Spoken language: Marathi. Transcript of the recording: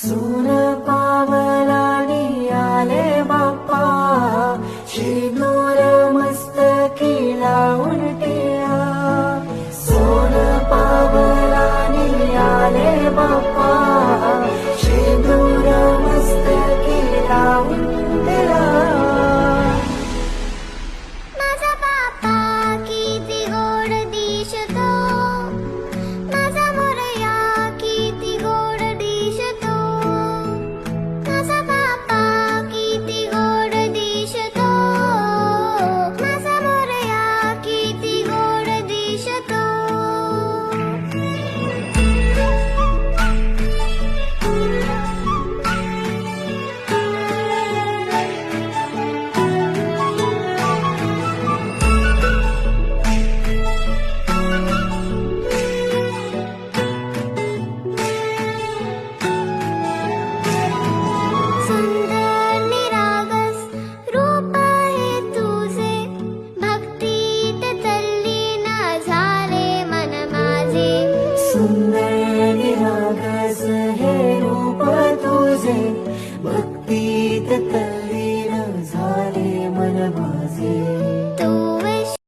सून पावलानी आले बाप्पा, शेंदूर मस्तकी लावून टिळा. सोन पावलानी आले बाप्पा, शेंदूर मस्तकी लावून टिळा. माझा बाप्पा किती गोड दिसतो, माझा मोरया किती गोड दिसतो. माझा बाप्पा किती गोड दिसतो, माझा मोरया किती गोड दिसतो. सुंदर निरागस रूप आहे तुझे, भक्तीत तल्लीन झाले मन माझे. सुंदर निरागस हे रूप तुझे, भक्तीत